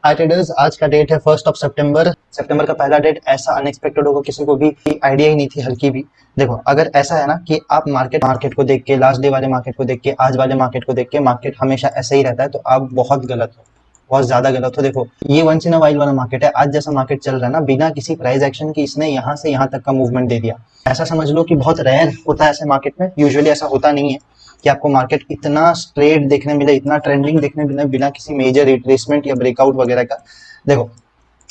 हाय traders, आज का date है 1 सितंबर। सितंबर का पहला डेट ऐसा अनएक्सपेक्टेड होगा, किसी को भी आइडिया ही नहीं थी हल्की भी। देखो, अगर ऐसा है ना कि आप मार्केट को देख के, लास्ट डे वाले मार्केट को देख के, आज वाले मार्केट को देख के, मार्केट हमेशा ऐसा ही रहता है, तो आप बहुत गलत हो, बहुत ज्यादा गलत हो। देखो, ये वंस इन अ वाइल वाला मार्केट है। आज जैसा मार्केट चल रहा है ना, बिना किसी प्राइस एक्शन की इसने यहाँ से यहाँ तक का मूवमेंट दे दिया। ऐसा समझ लो कि बहुत रेयर होता है ऐसे मार्केट में, यूजुअली ऐसा होता नहीं है कि आपको मार्केट इतना स्ट्रेट देखने मिले, इतना ट्रेंडिंग देखने मिले बिना किसी मेजर रिट्रेसमेंट या ब्रेकआउट वगैरह का। देखो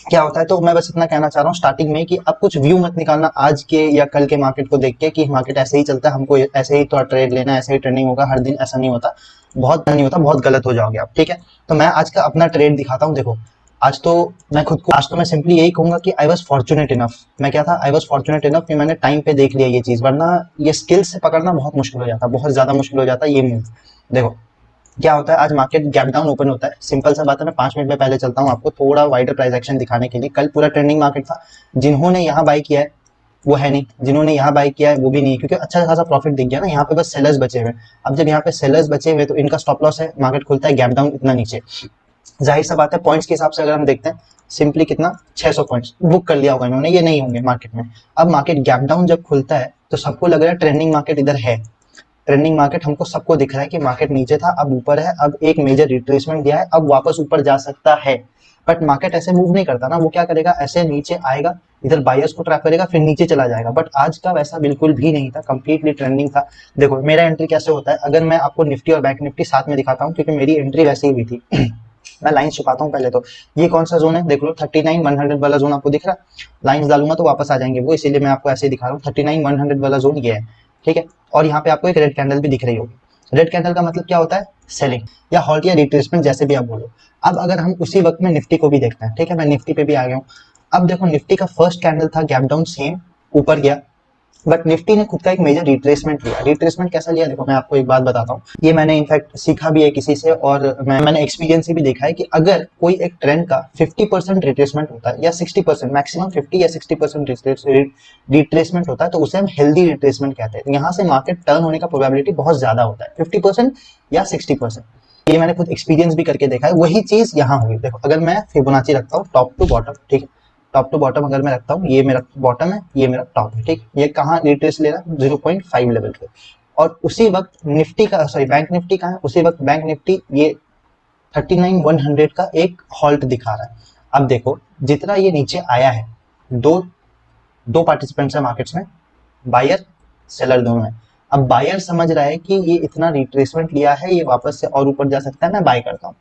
क्या होता है, तो मैं बस इतना कहना चाह रहा हूँ स्टार्टिंग में कि आप कुछ व्यू मत निकालना आज के या कल के मार्केट को देख के कि मार्केट ऐसे ही चलता है, हमको ऐसे ही तो ट्रेड लेना है, ऐसे ही ट्रेंडिंग होगा हर दिन। ऐसा नहीं होता, बहुत नहीं होता, बहुत गलत हो जाओगे आप। ठीक है, तो मैं आज का अपना ट्रेड दिखाता हूँ। देखो, आज तो मैं सिंपली यही कहूंगा कि आई वॉज फॉर्चुनेट इनफ। मैं क्या था, आई वॉज फॉर्चुनेट इनफ कि मैंने टाइम पे देख लिया ये चीज, वरना ये स्किल से पकड़ना बहुत मुश्किल हो जाता, बहुत ज्यादा मुश्किल हो जाता ये मूव। देखो क्या होता है, आज मार्केट गैप डाउन ओपन होता है, सिंपल सा बात है। मैं 5 मिनट में पहले चलता हूँ आपको थोड़ा वाइडर प्राइस एक्शन दिखाने के लिए। कल पूरा ट्रेंडिंग मार्केट था, जिन्होंने यहाँ बाई किया है वो है नहीं, जिन्होंने यहाँ बाई किया है वो भी नहीं, क्योंकि अच्छा खासा प्रॉफिट दिख गया ना। यहाँ पे बस सेलर्स बचे हुए। अब जब यहाँ पे सेलर्स बचे हुए तो इनका स्टॉप लॉस है, मार्केट खुलता है गैप डाउन इतना नीचे। जाहिर सा बात है, पॉइंट्स के हिसाब से अगर हम देखते हैं, सिंपली कितना 600 पॉइंट्स बुक कर लिया होगा इन्होंने, ये नहीं होंगे मार्केट में। अब मार्केट गैप डाउन जब खुलता है तो सबको लग रहा है ट्रेंडिंग मार्केट इधर है, ट्रेंडिंग मार्केट हमको सबको दिख रहा है कि मार्केट नीचे था, अब ऊपर है, अब एक मेजर रिट्रेसमेंट दिया है, अब वापस ऊपर जा सकता है। बट मार्केट ऐसे मूव नहीं करता ना, वो क्या करेगा, ऐसे नीचे आएगा, इधर बायर्स को ट्रैप करेगा, फिर नीचे चला जाएगा। बट आज का वैसा बिल्कुल भी नहीं था, कंप्लीटली ट्रेंडिंग था। देखो मेरा एंट्री कैसे होता है, अगर मैं आपको निफ्टी और बैंक निफ्टी साथ में दिखाता हूँ, क्योंकि मेरी एंट्री वैसे ही हुई थी। मैं लाइन छुपाता हूँ पहले तो। ये कौन सा जोन है देख लो, 39 100 वाला जोन आपको दिख रहा है। लाइंस डालूंगा तो वापस आ जाएंगे वो, इसीलिए मैं आपको ऐसे ही दिखा रहा हूँ। 39 100 वाला जोन ये है, ठीक है। और यहाँ पे आपको एक रेड कैंडल भी दिख रही होगी। रेड कैंडल का मतलब क्या होता है, सेलिंग या हॉल्ट या रिट्रेसमेंट, जैसे भी आप बोलो। अब अगर हम उसी वक्त में निफ्टी को भी देखते हैं, ठीक है, मैं निफ्टी पे भी आ गया हूँ। अब देखो, निफ्टी का फर्स्ट कैंडल था गैप डाउन, सेम ऊपर गया, बट निफ्टी ने खुद का एक मेजर रिट्रेसमेंट लिया। रिट्रेसमेंट कैसा लिया, देखो मैं आपको एक बात बताता हूँ, ये मैंने इनफैक्ट सीखा भी है किसी से, और मैंने एक्सपीरियंस से भी देखा है कि अगर कोई एक ट्रेंड का 50% रिट्रेसमेंट होता है या 60%, मैक्सिमम 50 या 60% रिट्रेसमेंट होता है, तो उसे हम हेल्दी रिट्रेसमेंट कहते हैं। यहाँ से मार्केट टर्न होने का प्रोबेबिलिटी बहुत ज्यादा होता है, 50% या 60%। ये मैंने खुद एक्सपीरियंस भी करके देखा है। वही चीज यहाँ हुई। देखो, अगर मैं फिबोनाची रखता हूँ टॉप टू बॉटम, ठीक है, टॉप टू बॉटम अगर मैं रखता हूँ, ये मेरा बॉटम है, ये मेरा टॉप है, ठीक। ये कहाँ रिट्रेस ले रहा है, 0.5 लेवल पे। और उसी वक्त निफ्टी का, सॉरी बैंक निफ्टी का है, उसी वक्त बैंक निफ्टी ये 39 100 का एक हॉल्ट दिखा रहा है। अब देखो, जितना ये नीचे आया है, दो दो पार्टिसिपेंट्स है मार्केट्स में, बायर सेलर दोनों है। अब बायर समझ रहा है कि ये इतना रिट्रेसमेंट लिया है, ये वापस से और ऊपर जा सकता है, मैं बाय करता हूँ,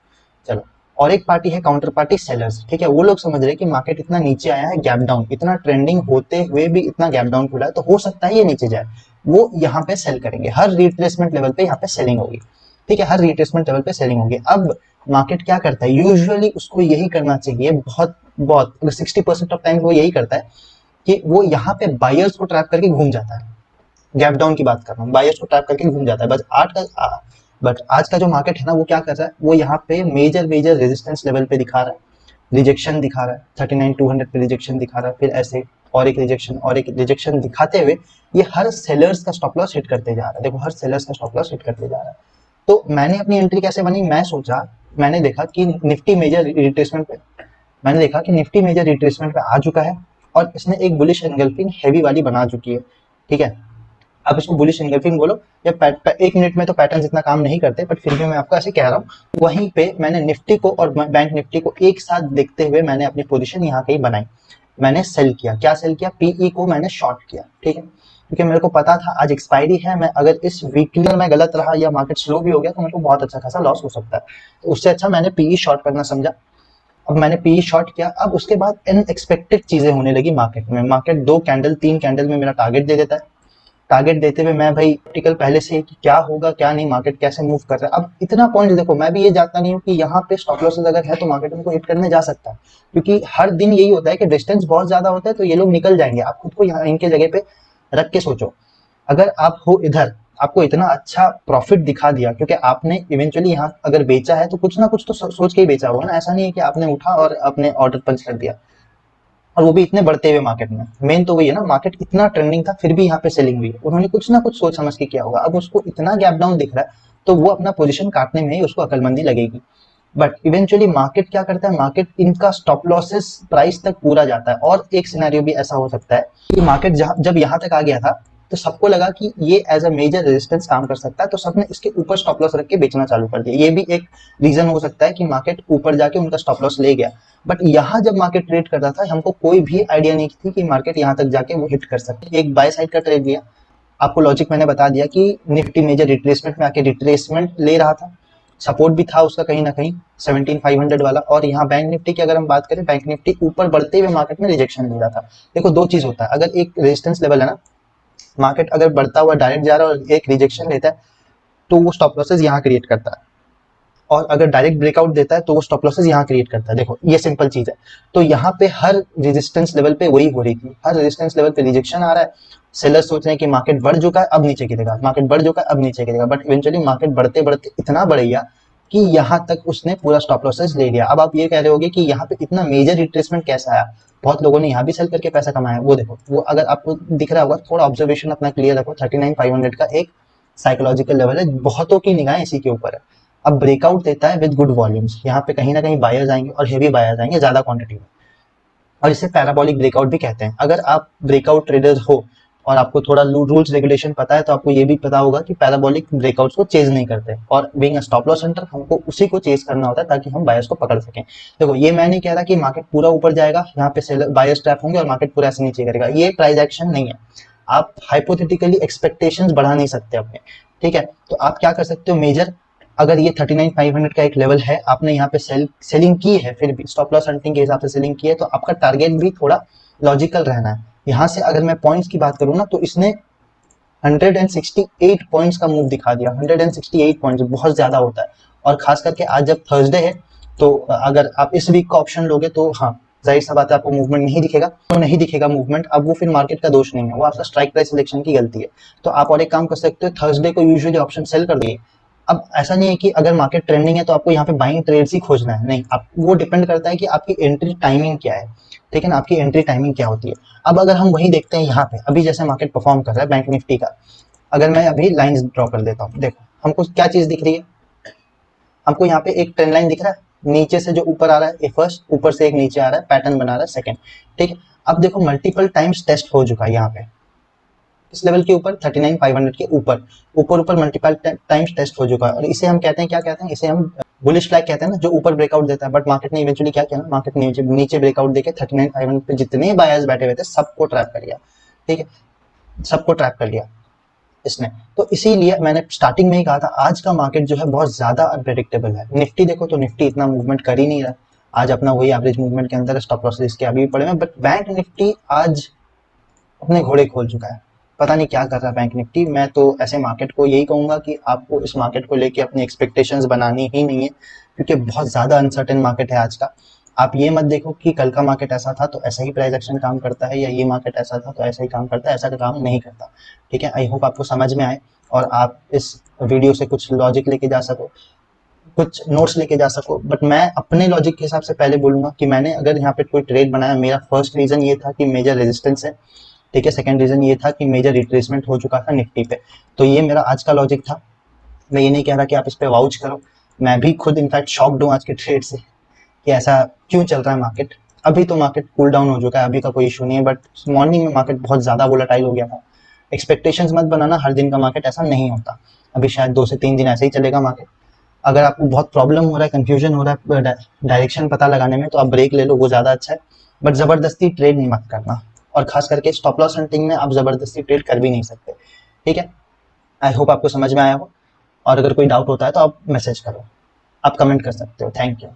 चलो। और एक पार्टी है काउंटर पार्टी सेलर्स, ठीक है, वो लोग समझ रहे हैं कि मार्केट इतना नीचे आया है, गैप डाउन, इतना ट्रेंडिंग होते हुए भी इतना गैप डाउन खुला है, तो हो सकता है ये नीचे जाए। वो यहाँ पे सेल करेंगे, हर रिट्रेसमेंट लेवल पे यहाँ पे सेलिंग होगी, ठीक है, हर रिट्रेसमेंट लेवल पे सेलिंग होगी। अब मार्केट क्या करता है, यूजुअली उसको यही करना चाहिए, बहुत बहुत 60% ऑफ टाइम वो यही करता है कि वो यहाँ पे बायर्स को ट्रैप करके घूम जाता है। गैप डाउन की बात कर रहा हूँ, बायर्स को ट्रैप करके घूम जाता है। बट आज का जो मार्केट है ना, वो क्या कर रहा है, वो यहाँ पे मेजर मेजर रेजिस्टेंस लेवल पे दिखा रहा है, रिजेक्शन दिखा रहा है, 39 200 पे रिजेक्शन दिखा रहा है, फिर ऐसे और एक रिजेक्शन दिखाते हुए ये हर सेलर्स का स्टॉप लॉस हिट करते जा रहा है। देखो, हर सेलर्स का स्टॉप लॉस हिट करते जा रहा है। तो मैंने अपनी एंट्री कैसे बनी, मैं सोचा, मैंने देखा कि निफ्टी मेजर रिट्रेसमेंट पे मैंने देखा कि निफ्टी मेजर रिट्रेसमेंट पे आ चुका है, और इसने एक बुलिश एंगल्फिंग हैवी वाली बना चुकी है, ठीक है। आप इसको बुलिश एंगल्फिंग बोलो या 1 मिनट में तो पैटर्न इतना काम नहीं करते, बट फिर भी मैं आपको ऐसे कह रहा हूँ। वहीं पे मैंने निफ्टी को और बैंक निफ्टी को एक साथ देखते हुए मैंने अपनी पोजीशन यहाँ कहीं बनाई, मैंने सेल किया। क्या सेल किया, पीई को मैंने शॉर्ट किया, ठीक है, क्योंकि मेरे को पता था आज एक्सपायरी है, मैं अगर इस वीकली में गलत रहा या मार्केट स्लो भी हो गया तो मेरे को बहुत अच्छा खासा लॉस हो सकता है। तो उससे अच्छा मैंने पीई शॉर्ट करना समझा। अब मैंने पी शॉर्ट किया। अब उसके बाद अनएक्सपेक्टेड चीजें होने लगी मार्केट में। मार्केट 2 कैंडल 3 कैंडल में मेरा टारगेट दे देता है। टारगेट देते हुए मैं भाई टिकल पहले से कि क्या होगा क्या नहीं, मार्केट कैसे मूव कर रहा है। अब इतना पॉइंट देखो, मैं भी ये जानता नहीं हूँ कि यहाँ पे स्टॉप लॉसेस अगर है तो मार्केट में को हिट करने जा सकता है, क्योंकि हर दिन यही होता है कि डिस्टेंस बहुत ज्यादा होता है तो ये लोग निकल जाएंगे। आप खुद को यहाँ इनके जगह पे रख के सोचो, अगर आप हो इधर, आपको इतना अच्छा प्रॉफिट दिखा दिया क्योंकि आपने इवेंचुअली यहाँ अगर बेचा है तो कुछ ना कुछ तो सोच के ही बेचा होगा ना। ऐसा नहीं है कि आपने उठा और अपने ऑर्डर पंच कर दिया, और वो भी इतने बढ़ते हुए मार्केट में। मेन तो वही है ना, मार्केट इतना ट्रेंडिंग था फिर भी यहाँ पे सेलिंग हुई है, उन्होंने कुछ ना कुछ सोच समझ के किया होगा। अब उसको इतना गैप डाउन दिख रहा है तो वो अपना पोजीशन काटने में ही उसको अकलमंदी लगेगी। बट इवेंचुअली मार्केट क्या करता है, मार्केट इनका स्टॉप लॉसेस प्राइस तक पूरा जाता है। और एक सिनेरियो भी ऐसा हो सकता है कि मार्केट जब यहाँ तक आ गया था तो सबको लगा कि ये एज अ मेजर रेजिस्टेंस काम कर सकता है, तो सबने इसके ऊपर स्टॉप लॉस रख के बेचना चालू कर दिया। ये भी एक रीजन हो सकता है कि मार्केट ऊपर जाके उनका स्टॉप लॉस ले गया। बट यहाँ जब मार्केट ट्रेड करता था हमको कोई भी आइडिया नहीं थी कि मार्केट यहाँ तक जाके वो हिट कर सकते। एक बाय साइड का ट्रेड लिया, आपको लॉजिक मैंने बता दिया कि निफ्टी मेजर रिट्रेसमेंट में आके रिट्रेसमेंट ले रहा था, सपोर्ट भी था उसका कहीं ना कहीं 17,500 वाला। और यहाँ बैंक निफ्टी की अगर हम बात करें, बैंक निफ्टी ऊपर बढ़ते हुए मार्केट में रिजेक्शन ले रहा था। देखो दो चीज होता है, अगर एक रेजिस्टेंस लेवल है ना, मार्केट अगर बढ़ता हुआ डायरेक्ट जा रहा है और एक रिजेक्शन लेता है तो वो स्टॉप लॉसेस यहाँ क्रिएट करता है, और अगर डायरेक्ट ब्रेकआउट देता है तो वो स्टॉप लॉसेस यहाँ क्रिएट करता है। देखो ये सिंपल चीज है। तो यहाँ पे हर रेजिस्टेंस लेवल पे वही हो रही थी, हर रेजिस्टेंस लेवल पे रिजेक्शन आ रहा है, सेलर्स सोच रहे हैं कि मार्केट बढ़ चुका है अब नीचे गिरेगा, मार्केट बढ़ चुका है अब नीचे गिरेगा। बट इवेंचुअली मार्केट बढ़ते बढ़ते इतना बढ़ गया कि यहाँ तक उसने पूरा स्टॉप लॉसेस ले लिया। अब आप ये कह रहे होगे कि यहाँ पे इतना मेजर रिट्रेसमेंट कैसा आया, बहुत लोगों ने यहाँ भी सेल करके पैसा कमाया। वो देखो, वो अगर आपको दिख रहा होगा, थोड़ा ऑब्जर्वेशन अपना क्लियर रखो, 39,500 का एक साइकोलॉजिकल लेवल है, बहुतों की निगाहें इसी के ऊपर है। अब ब्रेकआउट देता है विद गुड वॉल्यूम्स, यहाँ पे कहीं ना कहीं बायर्स आएंगे और हेवी बायर्स आएंगे ज्यादा क्वांटिटी में, और इसे पैराबोलिक ब्रेकआउट भी कहते हैं। अगर आप ब्रेकआउट ट्रेडर हो और आपको थोड़ा रूल्स रेगुलेशन पता है तो आपको ये भी पता होगा कि पैराबोलिक ब्रेकआउट्स को चेज नहीं करते, और being a stop loss centre हमको उसी को चेज करना होता है ताकि हम बायर्स को पकड़ सकें। देखो ये मैं नहीं कह रहा कि मार्केट पूरा ऊपर जाएगा, यहाँ पे सेलर बायर्स ट्रैप होंगे और मार्केट पूरा ऐसे नीचे करेगा, ये प्राइस एक्शन नहीं है। आप हाइपोथेटिकली एक्सपेक्टेशंस बढ़ा नहीं सकते अपने, ठीक है। तो आप क्या कर सकते हो, मेजर अगर ये 39,500 का एक लेवल है, आपने यहाँ पे सेलिंग की है, फिर भी स्टॉप लॉस हंटिंग के हिसाब से सेलिंग की है, तो आपका टारगेट भी थोड़ा लॉजिकल रहना है। यहाँ से अगर मैं पॉइंट्स की बात करूँ ना, तो इसने 168 पॉइंट्स का मूव दिखा दिया। 168 पॉइंट्स बहुत ज्यादा होता है, और खास करके आज जब थर्सडे है तो अगर आप इस वीक का ऑप्शन लोगे तो हाँ जाहिर सा बात है आपको मूवमेंट नहीं दिखेगा, तो नहीं दिखेगा मूवमेंट। अब वो फिर मार्केट का दोष नहीं है, वो आपका स्ट्राइक प्राइस सिलेक्शन की गलती है। तो आप और एक काम कर सकते हो, थर्सडे को यूजुअली ऑप्शन सेल कर दिए। अब ऐसा नहीं है कि अगर मार्केट ट्रेंडिंग है तो आपको यहाँ पे बाइंग ट्रेड्स ही खोजना है, नहीं, आप वो डिपेंड करता है कि आपकी एंट्री टाइमिंग क्या है, ठीक है ना, आपकी एंट्री टाइमिंग क्या होती है। अब अगर हम वही देखते हैं यहाँ पे अभी जैसे मार्केट परफॉर्म कर रहा है बैंक निफ्टी का, अगर मैं अभी लाइंस ड्रॉ कर देता हूँ, देखो हमको क्या चीज दिख रही है, हमको यहाँ पे एक ट्रेंड लाइन दिख रहा है, नीचे से जो ऊपर आ रहा है फर्स्ट, ऊपर से एक नीचे आ रहा है, पैटर्न बना रहा है सेकंड, ठीक है। अब देखो मल्टीपल टाइम्स टेस्ट हो चुका है यहाँ पे, इस लेवल के ऊपर 39,500 के ऊपर ऊपर ऊपर मल्टीपल टाइम्स टेस्ट हो चुका है, और इसे हम कहते हैं, क्या कहते हैं, इसे हम बुलिश फ्लैग कहते हैं ना, जो ऊपर ब्रेकआउट देता है। बट मार्केट ने इवेंचुअली क्या किया ना, मार्केट ने नीचे ब्रेकआउट देके 39,500 पे जितने बायर्स बैठे हुए थे सबको ट्रैप कर लिया, ठीक है, सबको ट्रैप कर लिया इसने। तो इसीलिए मैंने स्टार्टिंग में ही कहा था आज का मार्केट जो है बहुत ज्यादा अनप्रेडिक्टेबल है। निफ्टी देखो तो निफ्टी इतना मूवमेंट कर ही नहीं रहा, आज अपना वही एवरेज मूवमेंट के अंदर, स्टॉप लॉस इसके अभी भी पड़े हैं। बट बैंक निफ्टी आज अपने घोड़े खोल चुका है, पता नहीं क्या कर रहा है बैंक निफ्टी। मैं तो ऐसे मार्केट को यही कहूंगा कि आपको इस मार्केट को लेके अपनी एक्सपेक्टेशंस बनानी ही नहीं है, क्योंकि बहुत ज्यादा अनसर्टेन मार्केट है आज का। आप ये मत देखो कि कल का मार्केट ऐसा था तो ऐसा ही प्राइस एक्शन काम करता है, या ये मार्केट ऐसा था तो ऐसा ही काम करता है, ऐसा काम नहीं करता, ठीक है। आई होप आपको समझ में आए और आप इस वीडियो से कुछ लॉजिक लेके जा सको, कुछ नोट्स लेके जा सको। बट मैं अपने लॉजिक के हिसाब से पहले बोलूंगा कि मैंने अगर यहाँ पे कोई ट्रेड बनाया, मेरा फर्स्ट रीजन ये था कि मेजर रेजिस्टेंस है, ठीक है। सेकंड रीजन ये था कि मेजर रिट्रेसमेंट हो चुका था निफ्टी पे, तो ये मेरा आज का लॉजिक था। मैं ये नहीं कह रहा कि आप इस पे वाउच करो, मैं भी खुद इनफैक्ट शॉक्ड हूँ आज के ट्रेड से कि ऐसा क्यों चल रहा है मार्केट। अभी तो मार्केट कूल डाउन हो चुका है, अभी का कोई इशू नहीं है, बट मॉर्निंग में मार्केट बहुत ज्यादा वोलेटाइल हो गया था। एक्सपेक्टेशंस मत बनाना, हर दिन का मार्केट ऐसा नहीं होता, अभी शायद 2 से 3 दिन ऐसे ही चलेगा मार्केट। अगर आपको बहुत प्रॉब्लम हो रहा है, कंफ्यूजन हो रहा है डायरेक्शन पता लगाने में, तो आप ब्रेक ले लो, वो ज्यादा अच्छा है। बट जबरदस्ती ट्रेड मत करना, और खास करके स्टॉप लॉस हंटिंग में आप जबरदस्ती ट्रेड कर भी नहीं सकते, ठीक है। आई होप आपको समझ में आया हो, और अगर कोई डाउट होता है तो आप मैसेज करो, आप कमेंट कर सकते हो। Thank you.